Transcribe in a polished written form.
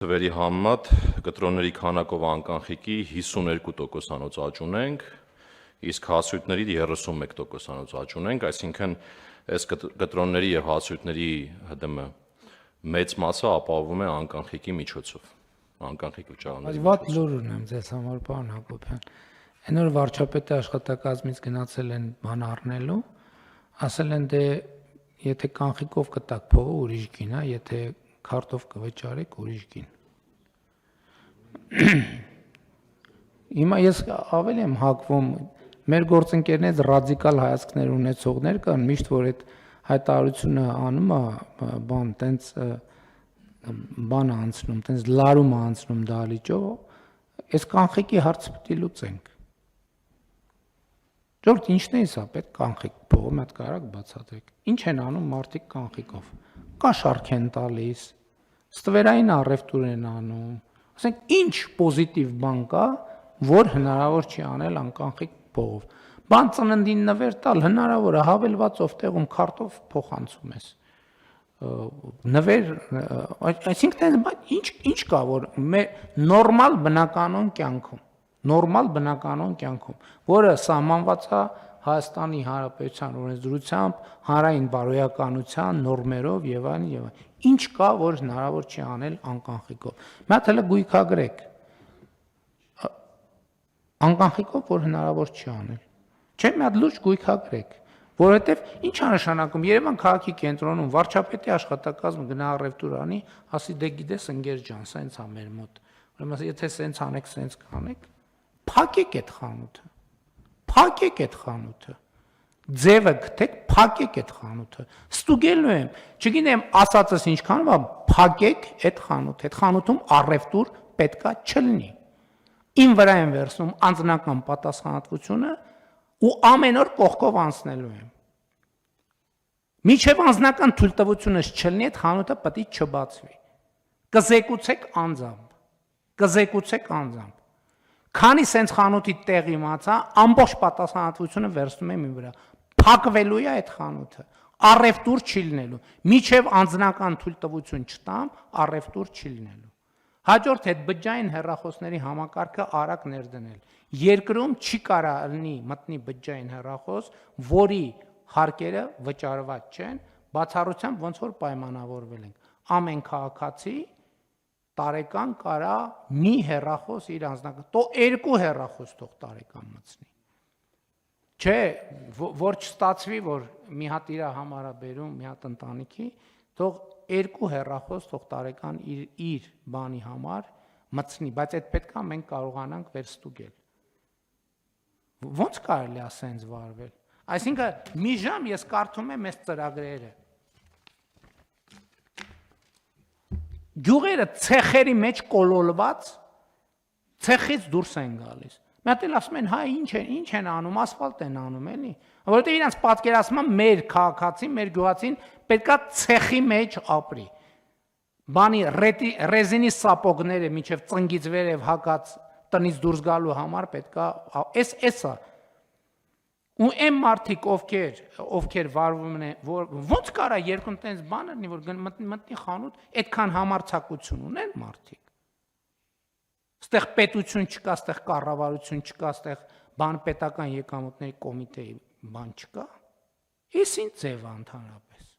Թվերի համեմատ կտրոնների քանակով անկանխիկի 52%-անոց աճ ունենք, իսկ հասույթների 31%-անոց աճ ունենք, այսինքն այս կտրոնների եւ հասույթների ՀԴՄ մեծ մասը ապահովում է անկանխիկի միջոցով, անկանխիկ վճարումների Վատ լուր ունեմ ձեզ համար, պարոն Հակոբյան։ Այն որ վարչապետի աշխատակազմից գնացել են բան առնելու, ասել են դե եթե կանխիկով կտակ փողը ուրիշ գին է, եթե քարտով կվճարեք ուրիշ գին։ Հիմա ես ավելի եմ հակվում, մեր գործընկերներից ռադիկալ հայացքներ ունեցողներ կան, միշտ որ այդ հայտարարությունը անում է, բան տենց բան անցնում, տենց լարում անցնում դալիճով, այս կանխիկի հարցը պետք է լուծենք։ Ժողովուրդ ինչն է սա, պետք կանխիկ փողը մի հատ կարակ բացատրեք։ Ինչ են անում մարդիկ կանխիկով։ Կաշառք են տալիս, ստվերային առևտուր են անում, ասենք ինչ պոզիտիվ բան կա, որ հնարավոր չի անել անկանխիկ փողով։ Բան ծննդին նվեր տալ հնարավոր է, հավելվածով տեղում քարտով փոխանցում ես։ Նվեր, այսինքն ինչ կա, որ նորմալ բնականon կյանքում, որը սահմանված է Հայաստանի Հանրապետության օրենսդրությամբ, հանրային բարոյականության նորմերով եւ այլն եւ այլն։ Ինչ կա, որ հնարավոր չի անել անկանխիկով։ Մի հատ հələ գույքագրեք։ Անկանխիկով որ հնարավոր չի անել։ Չէ, մի հատ լուրջ գույքագրեք, որովհետեւ ինչ է նշանակում Երևան քաղաքի կենտրոնում վարչապետի աշխատակազմը գնա առևտուր անի, ասի դե գիտես ընկեր ջան, սենց է մեր մոտ։ Ուրեմն եթե սենց անեք, սենց կանեք, փակեք այդ խանութը։ Փակեք այդ խանութը։ Ձևը գտեք, փակեք այդ խանութը։ Ստուգելու եմ, չգիտեմ, ասածս ինչքան է, փակեք այդ խանութը։ Այդ խանութում առևտուր պետքա չլինի։ Իմ վրա եմ վերցնում անձնական պատասխանատվությունը ու ամեն օր կողքով անցնելու եմ։ Միջև անձնական թույլտվությունս չլինի, այդ խանութը պետք է չբացվի։ Կզեկուցեք անձամբ։ Քանի սենց խանութի տեղ իմացա, ամբողջ պատասխանատվությունը վերցնում եմ իմ վրա։ Փակվելու է այդ խանութը, առևտուր չի լինելու։ Միջև անձնական թույլտվություն չտամ, առևտուր չի լինելու։ Հաջորդ հետ բջջային հեռախոսների համակարգը արագ ներդնել։ Երկրում չի կարող լինի մտնի բջջային հեռախոս, որի հարկերը վճարված չեն, բացառությամբ ոնց որ պայմանավորվել ենք։ Ամեն քաղաքացի տարեկան կարա մի հեռախոս իր անձնական, թող 2 հեռախոս թող տարեկան մտցնի։ Չէ, որ չստացվի, որ մի հատ իր համարա բերում, մի հատ ընտանիքի, թող 2 հեռախոս թող տարեկան իր բանի համար մտցնի, բայց այդ պետքա մենք կարողանանք վերստուգել։ Ոնց կարելի է ասենց վարվել։ Այսինքն մի ժամ ես կարդում եմ այս ծրագրերը։ Գյուղերը ցեխերի մեջ կոլոլված, ցեխից դուրս են գալիս։ Մի հատ էլ ասում են, հա ինչ են անում, ասֆալտ են անում, էլի։ Որովհետև իրանց պատկերացման մեր քաղաքացին, մեր գյուղացին պետքա ցեխի մեջ ապրի։ Բանի ռեզինի սապոգները միջև ծնգից վերև հակած տնից դուրս գալու համար պետքա էսա։ Ու այն մարդիկ, ովքեր վարվում են, ոնց կարա երկում տենց բան լինի, որ մտնի խանութ, այդքան համարձակություն ունեն մարդիկ։ Ստեղ պետություն չկա, ստեղ կառավարություն չկա, ստեղ բան պետական եկամուտների կոմիտեի բան չկա։ Էս ինչ ձև է ընդհանրապես։